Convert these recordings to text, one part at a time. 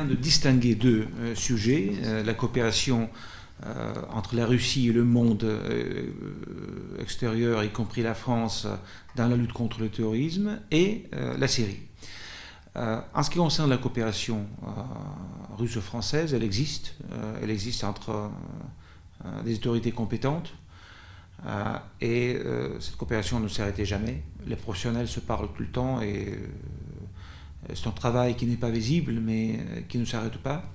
bien de distinguer deux sujets, la coopération entre la Russie et le monde extérieur, y compris la France, dans la lutte contre le terrorisme, et la Syrie. En ce qui concerne la coopération russo-française, elle existe entre des autorités compétentes, et cette coopération ne s'arrêtait jamais. Les professionnels se parlent tout le temps, et c'est un travail qui n'est pas visible, mais qui ne s'arrête pas.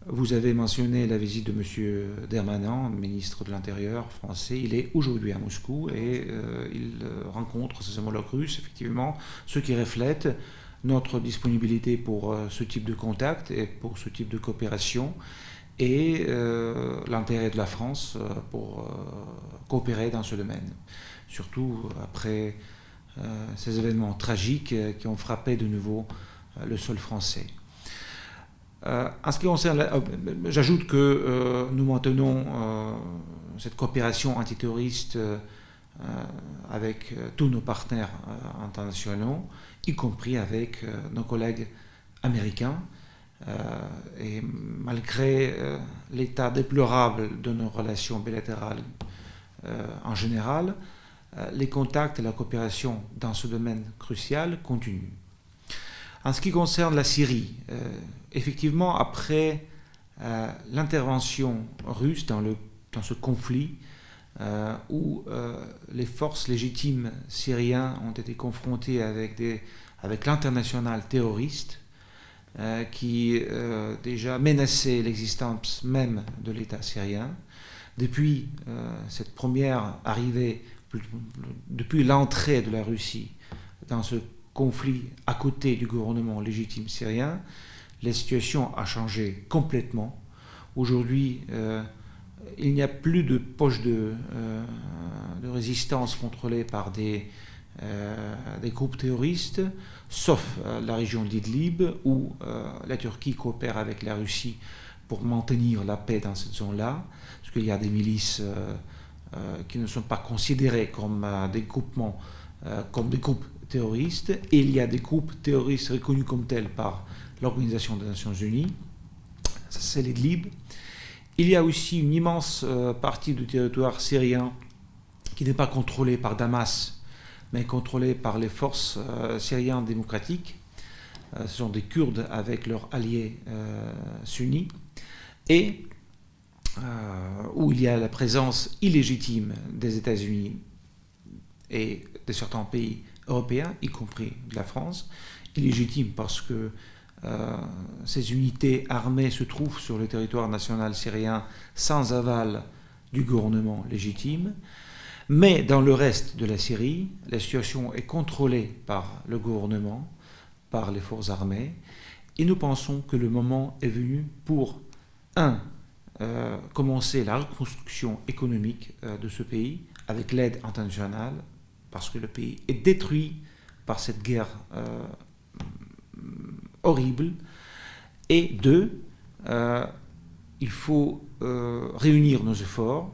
Vous avez mentionné la visite de M. Darmanin, ministre de l'Intérieur français. Il est aujourd'hui à Moscou et il rencontre ses homologues russes, effectivement, ce qui reflète notre disponibilité pour ce type de contact et pour ce type de coopération, et l'intérêt de la France pour coopérer dans ce domaine, surtout après ces événements tragiques qui ont frappé de nouveau le sol français. En ce qui concerne, j'ajoute que nous maintenons cette coopération antiterroriste avec tous nos partenaires internationaux, y compris avec nos collègues américains. Et malgré l'état déplorable de nos relations bilatérales en général, les contacts et la coopération dans ce domaine crucial continuent. En ce qui concerne la Syrie, effectivement, après l'intervention russe dans ce conflit, où les forces légitimes syriennes ont été confrontées avec l'international terroriste, qui déjà menaçait l'existence même de l'État syrien. Depuis cette première arrivée, depuis l'entrée de la Russie dans ce conflit à côté du gouvernement légitime syrien, la situation a changé complètement. Aujourd'hui, il n'y a plus de poches de résistance contrôlées par des groupes terroristes, sauf la région d'Idlib, où la Turquie coopère avec la Russie pour maintenir la paix dans cette zone-là, parce qu'il y a des milices qui ne sont pas considérées comme des groupements, comme des groupes terroristes, et il y a des groupes terroristes reconnus comme tels par l'Organisation des Nations Unies, ça c'est l'Idlib. Il y a aussi une immense partie du territoire syrien qui n'est pas contrôlée par Damas, mais contrôlée par les forces syriennes démocratiques. Ce sont des Kurdes avec leurs alliés sunnis, et où il y a la présence illégitime des États-Unis et de certains pays européens, y compris de la France. Illégitime parce que ces unités armées se trouvent sur le territoire national syrien sans aval du gouvernement légitime. Mais dans le reste de la Syrie, la situation est contrôlée par le gouvernement, par les forces armées, et nous pensons que le moment est venu pour, commencer la reconstruction économique de ce pays avec l'aide internationale, parce que le pays est détruit par cette guerre horrible, et deux, il faut réunir nos efforts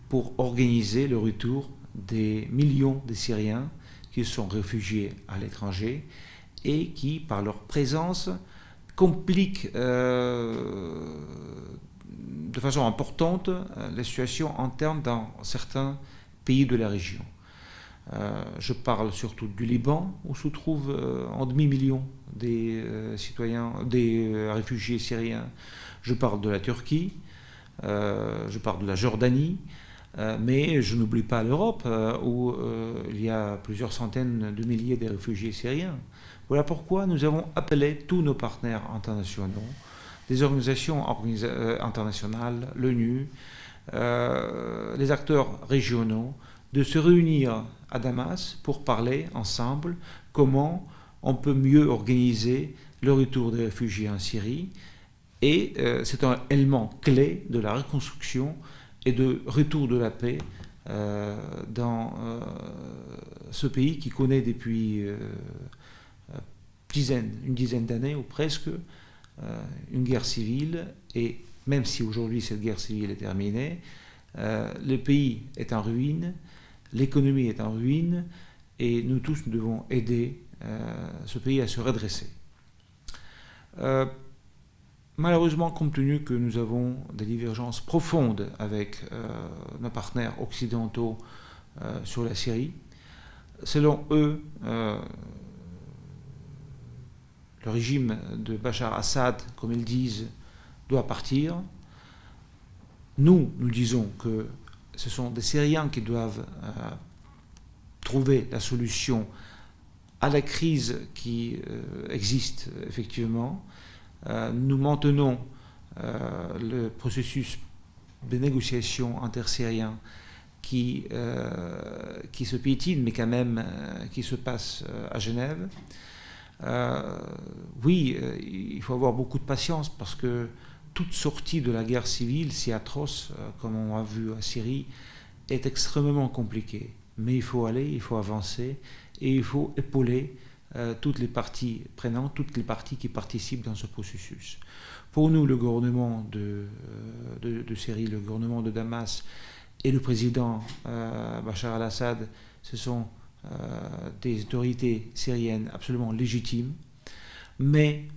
pour organiser le retour des millions de Syriens qui sont réfugiés à l'étranger et qui, par leur présence, compliquent de façon importante la situation interne dans certains pays de la région. Je parle surtout du Liban, où se trouvent en demi-million des citoyens, des réfugiés syriens. Je parle de la Turquie, je parle de la Jordanie, mais je n'oublie pas l'Europe, où il y a plusieurs centaines de milliers de réfugiés syriens. Voilà pourquoi nous avons appelé tous nos partenaires internationaux, des organisations internationales, l'ONU, les acteurs régionaux, de se réunir à Damas pour parler ensemble comment on peut mieux organiser le retour des réfugiés en Syrie. Et c'est un élément clé de la reconstruction et de retour de la paix dans ce pays qui connaît depuis une dizaine d'années ou presque une guerre civile. Et même si aujourd'hui cette guerre civile est terminée, le pays est en ruine, l'économie est en ruine, et nous tous nous devons aider ce pays à se redresser. malheureusement, compte tenu que nous avons des divergences profondes avec nos partenaires occidentaux sur la Syrie, selon eux, le régime de Bachar Assad, comme ils disent, doit partir. Nous disons que ce sont des Syriens qui doivent trouver la solution à la crise qui existe effectivement. Nous maintenons le processus de négociation intersyrien qui se piétine, mais quand même qui se passe à Genève. Oui, il faut avoir beaucoup de patience parce que toute sortie de la guerre civile, si atroce comme on a vu en Syrie, est extrêmement compliquée. Mais il faut aller, il faut avancer et il faut épauler toutes les parties prenantes, toutes les parties qui participent dans ce processus. Pour nous, le gouvernement de Syrie, le gouvernement de Damas et le président Bachar al-Assad, ce sont des autorités syriennes absolument légitimes, mais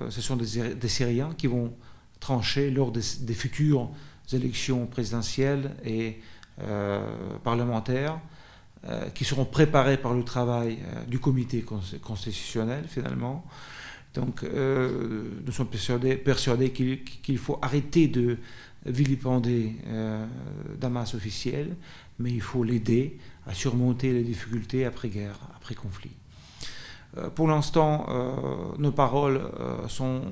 ce sont des Syriens qui vont trancher lors des futures élections présidentielles et parlementaires qui seront préparées par le travail du comité constitutionnel finalement. Donc nous sommes persuadés qu'il faut arrêter de vilipender Damas officiel, mais il faut l'aider à surmonter les difficultés après-guerre, après-conflit. Pour l'instant, nos paroles sont...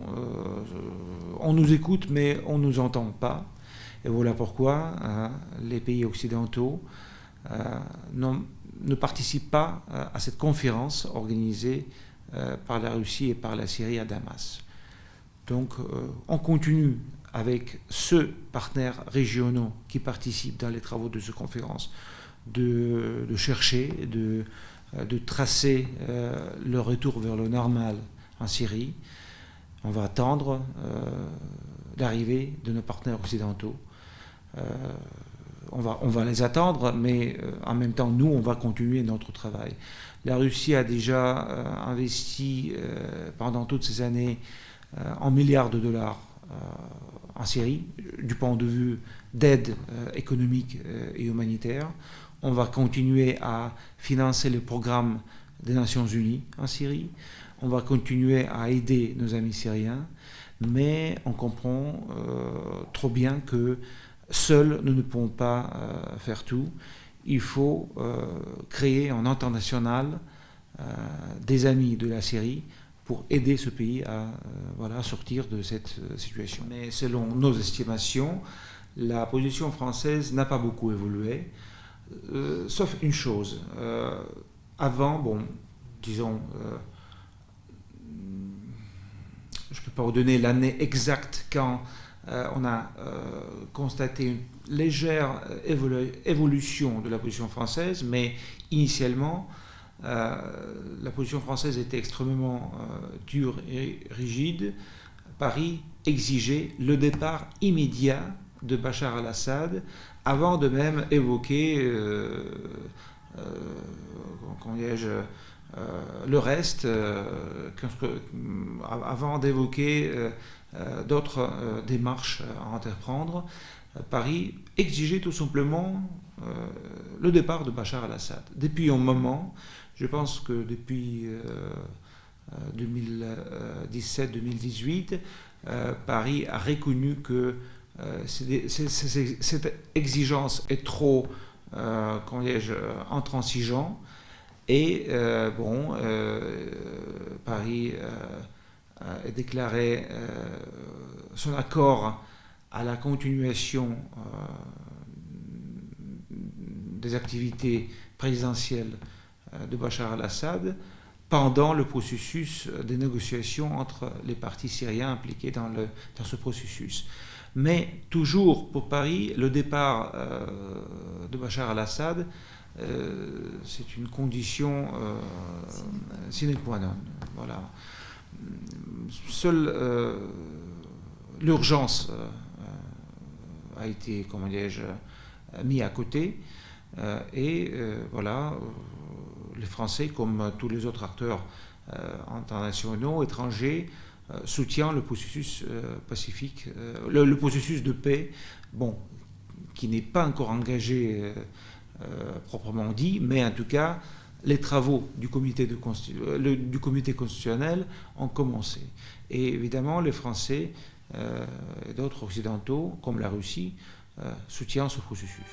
on nous écoute, mais on ne nous entend pas. Et voilà pourquoi les pays occidentaux ne participent pas à cette conférence organisée par la Russie et par la Syrie à Damas. Donc, on continue avec ceux partenaires régionaux qui participent dans les travaux de cette conférence de chercher, de tracer le retour vers le normal en Syrie. On va attendre l'arrivée de nos partenaires occidentaux. On va les attendre, mais en même temps, nous, on va continuer notre travail. La Russie a déjà investi pendant toutes ces années en milliards de dollars en Syrie, du point de vue d'aide économique et humanitaire. On va continuer à financer le programme des Nations Unies en Syrie. On va continuer à aider nos amis syriens, mais on comprend trop bien que seuls, nous ne pouvons pas faire tout. Il faut créer en international des amis de la Syrie pour aider ce pays à sortir de cette situation. Mais selon nos estimations, la position française n'a pas beaucoup évolué, sauf une chose. Avant, disons, je ne peux pas vous donner l'année exacte quand on a constaté une légère évolution de la position française, mais initialement, la position française était extrêmement dure et rigide. Paris exigeait le départ immédiat de Bachar al-Assad avant de même évoquer le reste, avant d'évoquer d'autres démarches à entreprendre. Paris exigeait tout simplement le départ de Bachar al-Assad. Depuis un moment, je pense que depuis 2017-2018, Paris a reconnu que cette exigence est trop, intransigeant. Et Paris a déclaré son accord à la continuation des activités présidentielles de Bachar al-Assad pendant le processus des négociations entre les partis syriens impliqués dans ce processus. Mais toujours pour Paris, le départ de Bachar al-Assad, c'est une condition sine qua non. Voilà. Seule l'urgence a été, mis à côté. Les Français, comme tous les autres acteurs internationaux, étrangers, soutient le processus pacifique, le processus de paix, bon, qui n'est pas encore engagé proprement dit, mais en tout cas, les travaux du comité constitutionnel ont commencé. Et évidemment, les Français et d'autres occidentaux, comme la Russie, soutiennent ce processus.